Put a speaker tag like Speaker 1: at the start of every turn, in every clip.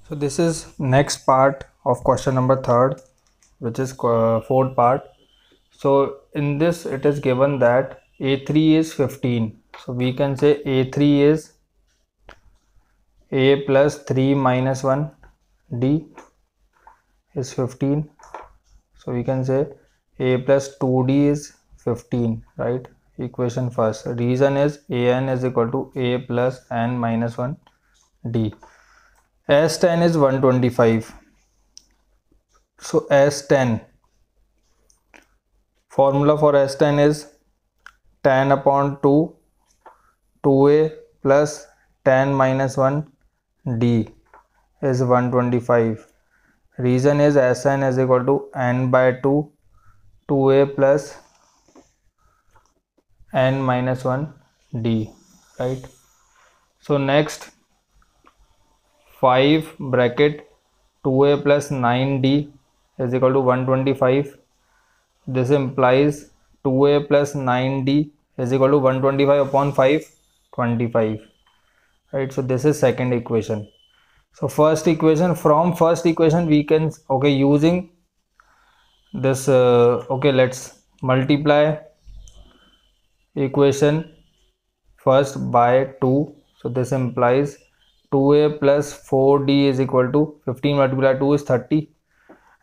Speaker 1: So this is next part of question number third, which is fourth part. So in this it is given that A3 is 15. So we can say A3 is A plus 3 minus 1 D is 15. So we can say A plus 2D is 15, right? Equation first. Reason is An is equal to A plus n minus 1 D. S10 is 125. So S10, formula for S10 is 10 upon 2, 2a plus 10 minus 1 D is 125. Reason is Sn is equal to n by 2, 2a plus n minus 1 D, right? So next 5 bracket 2a plus 9d is equal to 125. This implies 2a plus 9d is equal to 125 upon 5, 25, right? So this is second equation. So first equation, from first equation we can, okay, using this, okay, let's multiply equation first by 2. So this implies 2a plus 4d is equal to 15 multiplied 2 is 30,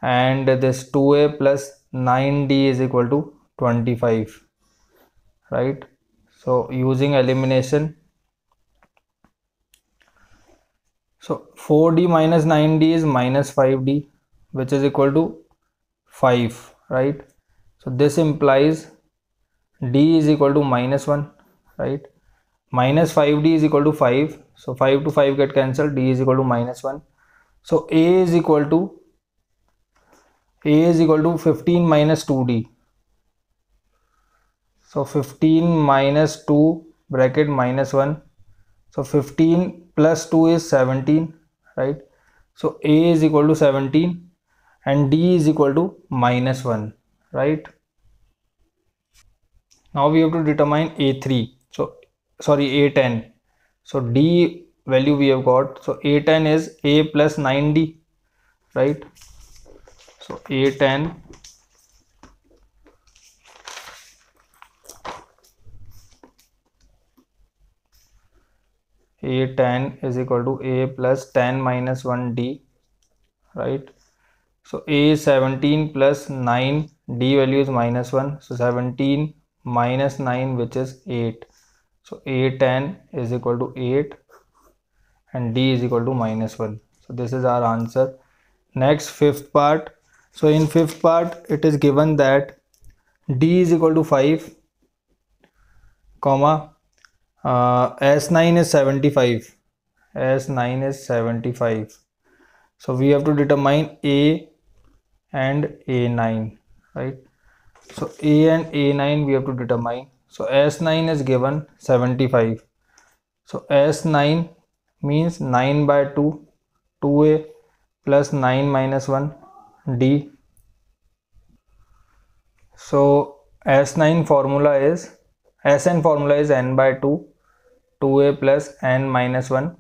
Speaker 1: and this 2a plus 9d is equal to 25, right? So using elimination, so 4d minus 9d is minus 5d, which is equal to 5, right? So this implies d is equal to minus 1, right? Minus 5d is equal to 5, so 5 to 5 get cancelled, d is equal to minus 1. So a is equal to 15 minus 2d. So 15 minus 2 bracket minus 1. So 15 plus 2 is 17, right? So a is equal to 17 and d is equal to minus 1, right? Now we have to determine A3. So sorry, A10. So D value we have got. So A10 is A plus 9D, right? So A10 is equal to A plus 10 minus 1D, right? So A is 17 plus 9, D value is minus 1. So 17 minus 9, which is 8. So A10 is equal to 8 and D is equal to minus 1. So this is our answer. Next, fifth part. So in fifth part it is given that D is equal to 5, comma, S9 is 75. S9 is 75. So we have to determine A and A9, right? So A and A9 we have to determine. So S9 is given 75. So S9 means 9 by 2, 2a plus 9 minus 1 D. So S9 formula is, Sn formula is n by 2, 2a plus n minus 1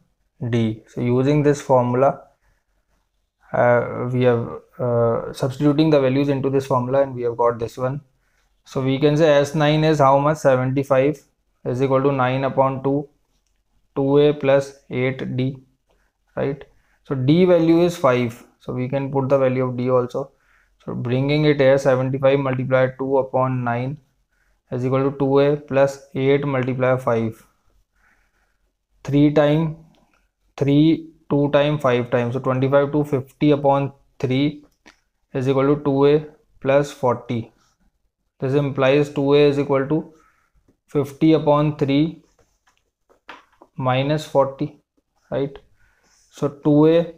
Speaker 1: D. So using this formula, we have substituting the values into this formula and we have got this one. So we can say S9 is how much? 75 is equal to 9 upon 2, 2a plus 8d, right? So D value is 5. So we can put the value of D also. So bringing it here, 75 multiplied 2 upon 9 is equal to 2a plus 8 multiplied 5. 3 time 3, 2 time 5 times. So 25 to 50 upon 3 is equal to 2a plus 40. This implies 2a is equal to 50 upon 3 minus 40, right? So 2a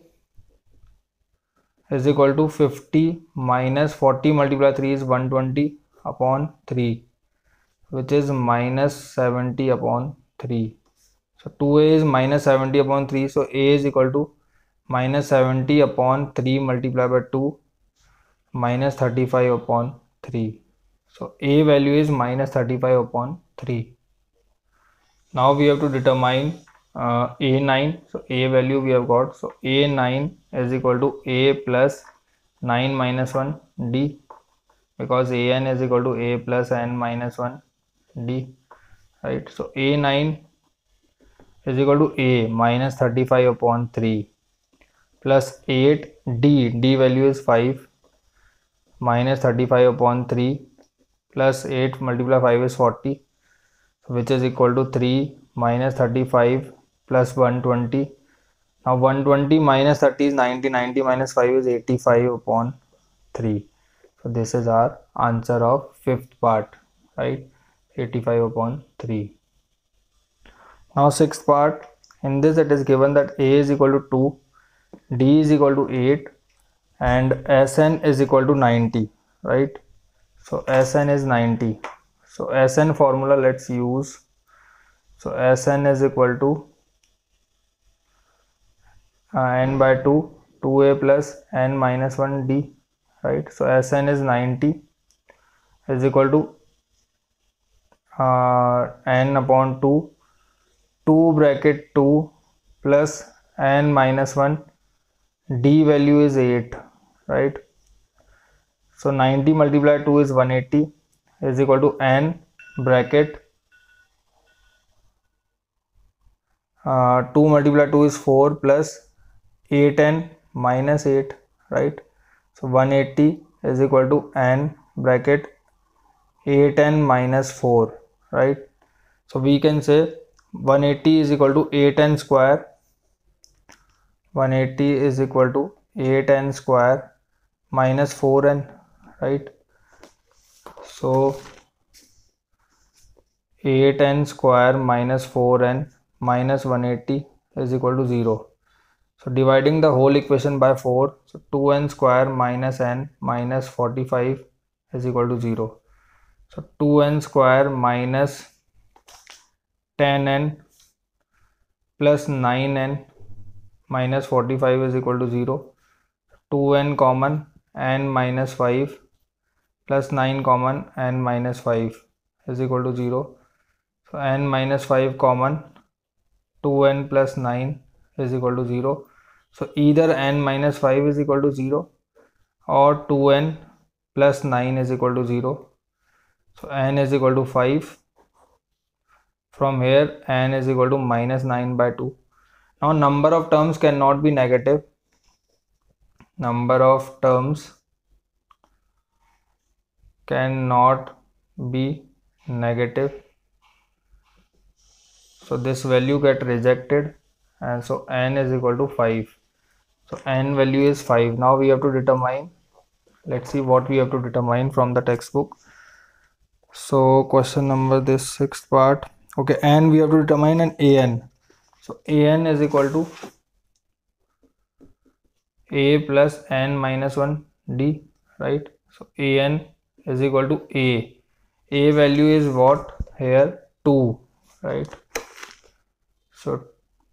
Speaker 1: is equal to 50 minus 40 multiplied 3 is 120 upon 3, which is minus 70 upon 3. So 2a is minus 70 upon 3. So a is equal to minus 70 upon 3 multiplied by 2 minus 35 upon 3. So a value is minus 35 upon 3. Now we have to determine a9. So a value we have got, so a9 is equal to a plus 9 minus 1 d, because an is equal to a plus n minus 1 d, right? So a9 is equal to a minus 35 upon 3 plus 8 d value is 5 minus 35 upon 3 plus 8 multiply 5 is 40, which is equal to 3 minus 35 plus 120. Now 120 minus 30 is 90, 90 minus 5 is 85 upon 3. So this is our answer of fifth part, right? 85 upon 3. Now sixth part, in this it is given that a is equal to 2, d is equal to 8 and Sn is equal to 90, right? So Sn is 90. So Sn formula let's use. So Sn is equal to n by 2, 2a plus n minus 1 d, right? So Sn is 90 is equal to n upon 2, 2 bracket 2 plus n minus 1, d value is 8, right? So 90 multiplied 2 is 180 is equal to n bracket 2 multiplied 2 is 4 plus 8n minus 8, right? So 180 is equal to n bracket 8n minus 4, right? So we can say 180 is equal to 8n square. 180 is equal to 8n square minus 4n, right? So 8n square minus 4n minus 180 is equal to 0. So dividing the whole equation by 4, so 2n square minus n minus 45 is equal to 0. So 2n square minus 10n plus 9n minus 45 is equal to 0. 2n common, n minus 5 plus 9 common, n minus 5 is equal to 0. So n minus 5 common, 2n plus 9 is equal to 0. So either n minus 5 is equal to 0 or 2n plus 9 is equal to 0. So n is equal to 5. From here n is equal to minus 9 by 2. Now number of terms cannot be negative. Number of terms cannot be negative. So this value get rejected, and so n is equal to 5. So n value is 5. Now we have to determine, let's see what we have to determine from the textbook. So question number this sixth part. Okay, and we have to determine an an. So an is equal to a plus n minus 1 d, right? So an is equal to a value is what here? 2, right? So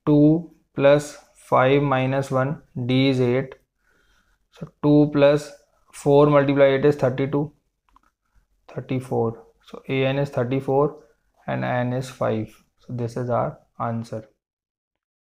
Speaker 1: 2 plus 5 minus 1 d is 8. So 2 plus 4 multiplied 8 is 32, 34. So an is 34 and n is 5. So this is our answer.